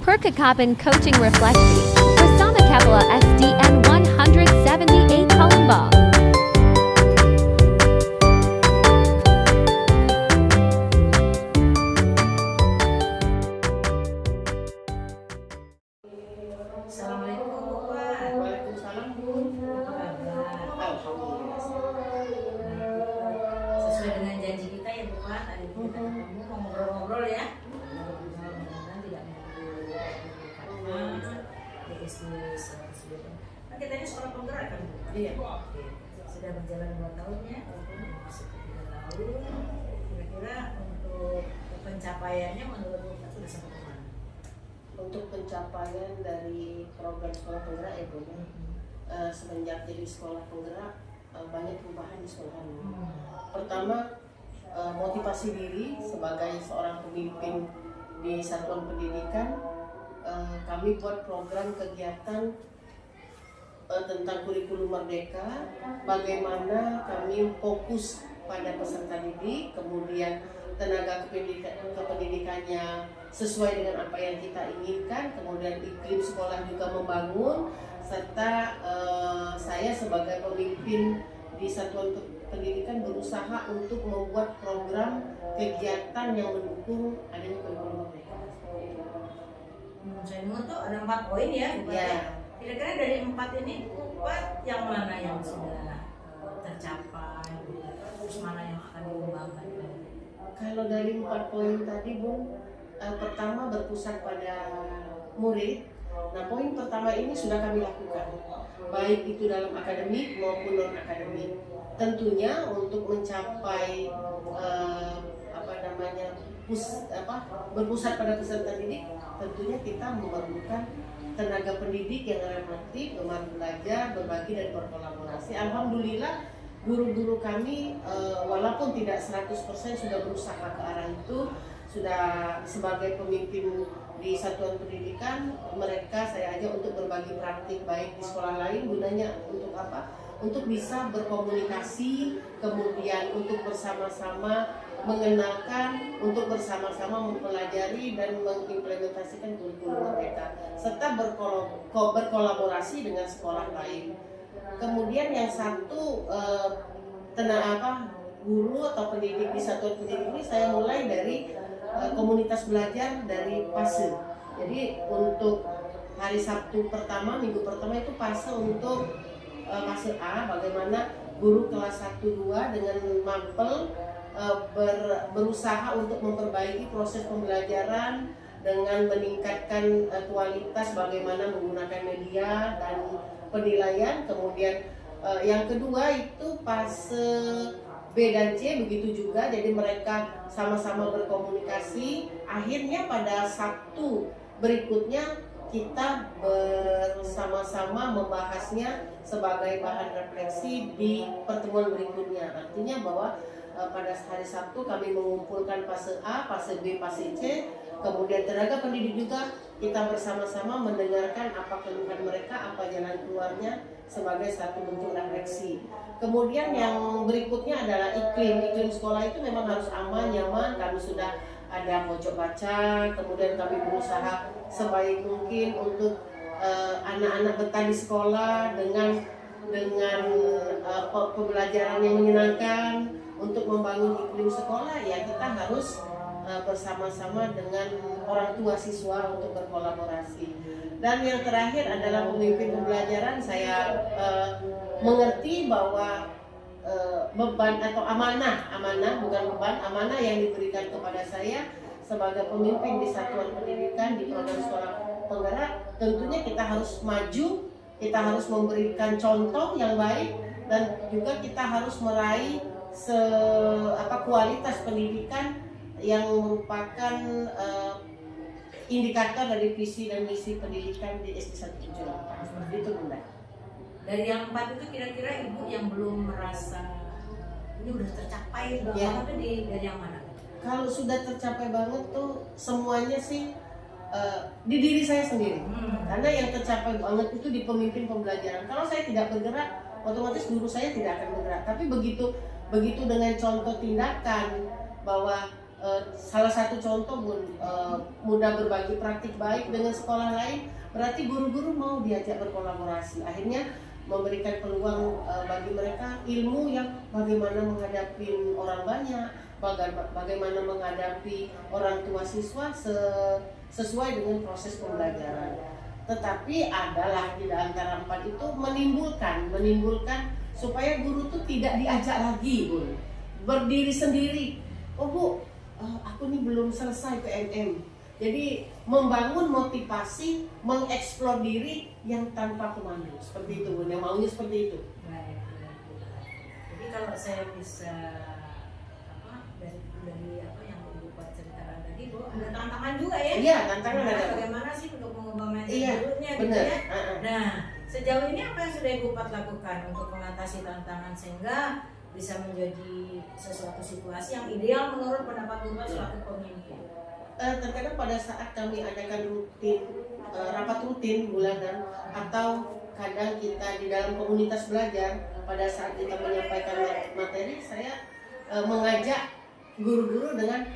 Percakapan Coaching Refleksi bersama Kapala SDN 178 Palembang. Assalamualaikum Bapak. Waalaikumsalam Bun. Apa kabar? Alhamdulillah. Sesuai dengan janji kita ya Bapak, tadi kita ketemu mau ngobrol-ngobrol ya. Mudah-mudahan tidak mengganggu di SD sebelumnya. Kan kita ini sekolah penggerak kan Bu? Iya. Oke. Sudah berjalan 2 tahun ya, masuk ke 3 tahun. Kira-kira untuk pencapaiannya menurut Bapak sudah sampai kemana? Untuk pencapaian dari program sekolah penggerak ya Bun, semenjak jadi sekolah penggerak banyak perubahan di sekolah ini. Pertama, motivasi diri sebagai seorang pemimpin di satuan pendidikan, kami buat program kegiatan tentang kurikulum merdeka, bagaimana kami fokus pada peserta didik, kemudian tenaga kependidikannya sesuai dengan apa yang kita inginkan, kemudian iklim sekolah juga membangun, serta saya sebagai pemimpin di satuan pendidikan berusaha untuk membuat program kegiatan yang mendukung adanya kurikulum merdeka. Saya dengar tuh ada 4 poin ya Bapak Ya. ya. Kira-kira dari 4 ini Bapak yang mana yang sudah tercapai, terus mana yang akan dikembangkan? Kalau dari 4 poin tadi Bung, pertama berpusat pada murid. Nah, poin pertama ini sudah kami lakukan, baik itu dalam akademik maupun non akademik. Tentunya untuk mencapai berpusat pada peserta didik, tentunya kita memerlukan tenaga pendidik yang reflektif, gemar belajar, berbagi dan berkolaborasi. Alhamdulillah guru-guru kami walaupun tidak 100% sudah berusaha ke arah itu, sudah sebagai pemimpin di satuan pendidikan, mereka saya ajak untuk berbagi praktik baik di sekolah lain. Gunanya untuk apa? Untuk bisa berkomunikasi, kemudian untuk bersama-sama mengenalkan, untuk bersama-sama mempelajari dan mengimplementasikan kurikulum mereka, serta berkolaborasi dengan sekolah lain. Kemudian yang satu, guru atau pendidik di satuan pendidik ini saya mulai dari komunitas belajar dari PASE. Jadi untuk hari Sabtu pertama, minggu pertama itu PASE untuk PASE A, bagaimana guru kelas 1-2 dengan Mampel berusaha untuk memperbaiki proses pembelajaran dengan meningkatkan kualitas bagaimana menggunakan media dan penilaian. Kemudian yang kedua itu fase B dan C begitu juga, jadi mereka sama-sama berkomunikasi. Akhirnya pada Sabtu berikutnya kita bersama-sama membahasnya sebagai bahan refleksi di pertemuan berikutnya. Artinya bahwa pada hari Sabtu kami mengumpulkan fase A, fase B, fase C. Kemudian tenaga pendidik juga kita bersama-sama mendengarkan apa keluhan mereka, apa jalan keluarnya sebagai satu bentuk refleksi. Kemudian yang berikutnya adalah iklim sekolah itu memang harus aman, nyaman. Kami sudah ada pojok baca, kemudian kami berusaha sebaik mungkin untuk anak-anak betah di sekolah dengan pembelajaran yang menyenangkan. Untuk membangun iklim sekolah ya kita harus bersama-sama dengan orang tua siswa untuk berkolaborasi. Dan yang terakhir adalah pemimpin pembelajaran. Saya mengerti bahwa beban atau amanah bukan beban, amanah yang diberikan kepada saya sebagai pemimpin di satuan pendidikan di program sekolah penggerak, tentunya kita harus maju, kita harus memberikan contoh yang baik, dan juga kita harus meraih kualitas pendidikan yang merupakan indikator dari visi dan misi pendidikan di SD 178. Itu Bunda. Dari yang 4 itu kira-kira Ibu yang belum merasa ini udah tercapai Ya. dari yang mana? Kalau sudah tercapai banget tuh semuanya sih di diri saya sendiri. Karena yang tercapai banget itu di pemimpin pembelajaran. Kalau saya tidak bergerak, otomatis guru saya tidak akan bergerak. Tapi begitu dengan contoh tindakan bahwa salah satu contoh Bun, mudah berbagi praktik baik dengan sekolah lain, berarti guru-guru mau diajak berkolaborasi. Akhirnya memberikan peluang bagi mereka ilmu yang bagaimana menghadapi orang banyak, bagaimana menghadapi orang tua siswa sesuai dengan proses pembelajaran. Tetapi adalah di antara 4 itu menimbulkan supaya guru tuh tidak diajak lagi Bun, berdiri sendiri. Oh Bu, aku nih belum selesai PNM. Jadi membangun motivasi, mengeksplor diri yang tanpa komando. Seperti itu Bun, yang maunya seperti itu. Baik. Jadi kalau saya bisa dari apa yang Ibu buat ceritakan tadi, Bu, ada tantangan juga ya? Iya, tantangan ada. Bagaimana sih untuk mengubah mindset Iya, gurunya gitu benar. ya? Nah, sejauh ini apa yang sudah Ibu Pat lakukan untuk mengatasi tantangan sehingga bisa menjadi sesuatu situasi yang ideal menurut pendapat Bu Pat selaku pemimpin? Terkadang pada saat kami adakan rapat rutin bulanan, atau kadang kita di dalam komunitas belajar, pada saat kita menyampaikan materi, saya mengajak guru-guru dengan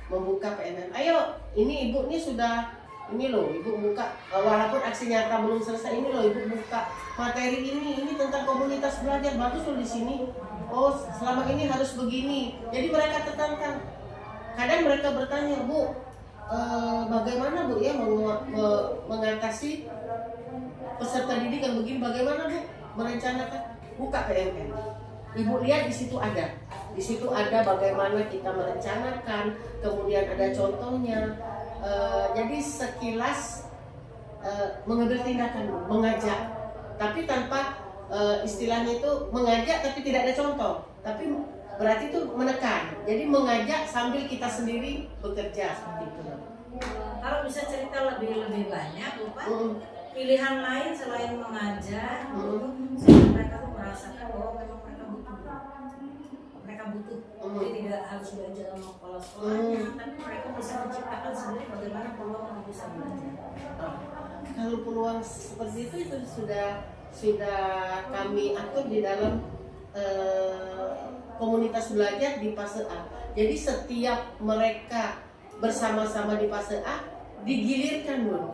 membuka PMM. Ayo, ini Ibu nih sudah, ini loh Ibu buka, walaupun aksi nyata belum selesai, ini loh Ibu buka materi ini tentang komunitas belajar, bagus loh di sini. Oh, selama ini harus begini. Jadi mereka tertantang. Kadang mereka bertanya, Bu, bagaimana Bu ya mengatasi peserta didik yang begini? Bagaimana Bu merencanakan? Buka PMM. Ibu lihat di situ ada. Di situ ada bagaimana kita merencanakan, kemudian ada contohnya. Jadi sekilas mengambil tindakan, mengajak, tapi tanpa istilahnya itu mengajak tapi tidak ada contoh. Tapi berarti itu menekan. Jadi mengajak sambil kita sendiri bekerja seperti itu. Kalau bisa cerita lebih banyak, Bu Pat, pilihan lain selain mengajak, sehingga mereka tuh merasakan bahwa memang mereka butuh. Jadi tidak harus belajar sama sekolah-sekolahnya, tapi mereka bisa menciptakan sendiri bagaimana peluang untuk bisa belajar. Kalau peluang seperti itu sudah kami atur di dalam komunitas belajar di fase A. Jadi setiap mereka bersama-sama di fase A digilirkan dulu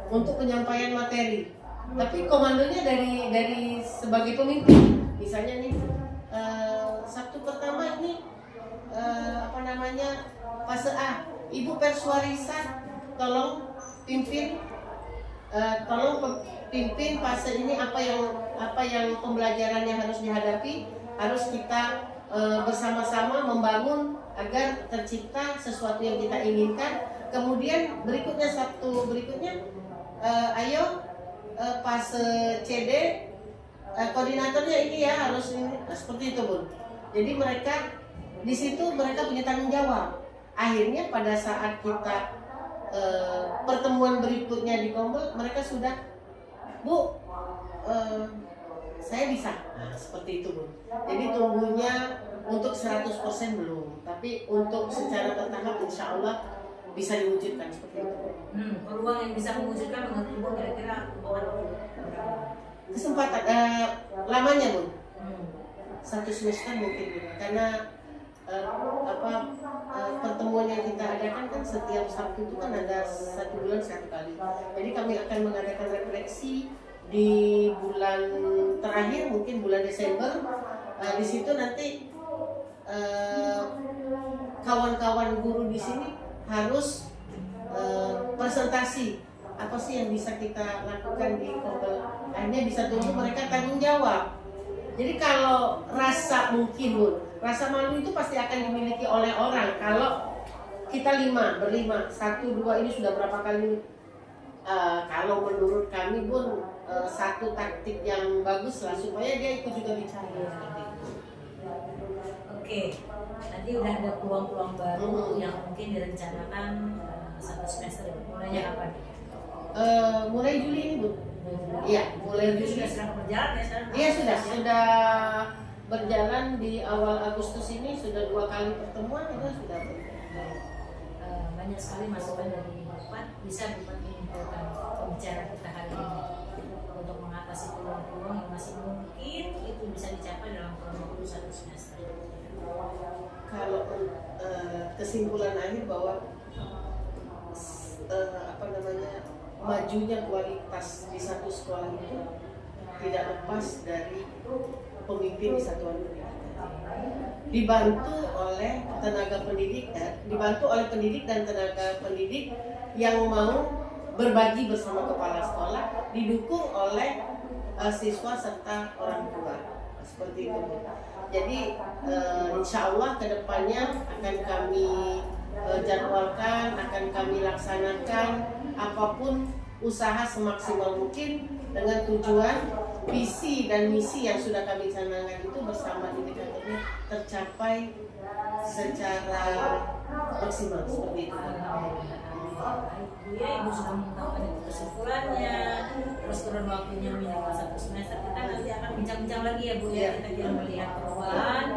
untuk penyampaian materi. Tapi komandonya dari sebagai pemimpin. Misalnya nih Sabtu pertama ini fase A. Ibu Perswarisa tolong pimpin fase ini, apa yang pembelajaran yang harus dihadapi, harus kita bersama-sama membangun agar tercipta sesuatu yang kita inginkan. Kemudian Sabtu berikutnya ayo fase CD, koordinatornya ini ya harus ini, seperti itu Bun. Jadi mereka di situ mereka punya tanggung jawab. Akhirnya pada saat kita pertemuan berikutnya di Kombel, mereka sudah, Bu, saya bisa. Nah, seperti itu Bun. Jadi tunggunya untuk 100% belum, tapi untuk secara bertahap insya Allah bisa diwujudkan seperti itu. Peluang yang bisa mewujudkan menurut Ibu kira-kira kesempatan lamanya Bun, 1 semester mungkin Bun. Karena pertemuan yang kita adakan kan setiap Sabtu itu kan ada 1 bulan 1 kali. Jadi kami akan mengadakan refleksi di bulan terakhir, mungkin bulan Desember. Di situ nanti kawan-kawan guru di sini harus presentasi apa sih yang bisa kita lakukan di Kombel. Akhirnya bisa tunggu mereka tanggung jawab. Jadi kalau rasa rasa malu itu pasti akan dimiliki oleh orang. Kalau kita berlima, 1, 2 ini sudah berapa kali? Kalau menurut kami Bun, satu taktik yang bagus lah supaya dia ikut juga bicara. Oke, tadi udah ada peluang-peluang baru yang mungkin direncanakan 1 semester. Mulainya kapan? Mulai Juli ini Bu. Iya, mulai Juli. Sudah sedang berjalan ya sekarang? Iya sudah berjalan. Di awal Agustus ini sudah 2 kali pertemuan, itu sudah berjalan. Banyak sekali masukan dari Bapak, bisa Bapak menyimpulkan pembicaraan kita hari ini untuk mengatasi peluang-peluang yang masih mungkin itu bisa dicapai dalam kurun waktu 1 semester. kalau kesimpulan akhir bahwa majunya kualitas di satu sekolah itu tidak lepas dari pemimpin di satuan pendidikan. Dibantu oleh tenaga pendidik, dibantu oleh pendidik dan tenaga pendidik yang mau berbagi bersama kepala sekolah, didukung oleh siswa serta orang tua. Seperti itu. Jadi insya Allah kedepannya akan kami jadwalkan, akan kami laksanakan apapun usaha semaksimal mungkin dengan tujuan visi dan misi yang sudah kami canangkan itu bersama indikatornya tercapai secara maksimal seperti itu. Baik Bu ya, Ibu sudah mengungkapkan itu kesimpulannya, terus kurun waktunya minimal 1 semester. Kita nanti akan bincang-bincang lagi ya Bu ya, kita akan melihat perubahan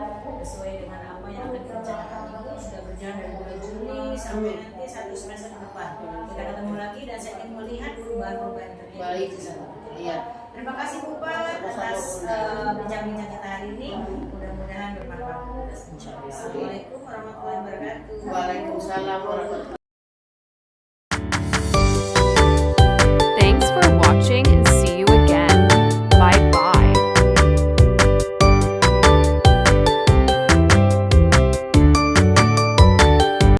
sesuai dengan apa yang akan direncanakan Ibu. Sudah berjalan dari bulan Juli sampai nanti 1 semester ke depan. Kita ketemu lagi dan saya ingin melihat perubahan-perubahan yang terjadi. Baik, iya. Terima kasih Bu Pak atas bincang-bincang kita hari ini. Mudah-mudahan bermanfaat. Assalamualaikum warahmatullahi wabarakatuh. Waalaikumsalam warahmatullahi wabarakatuh.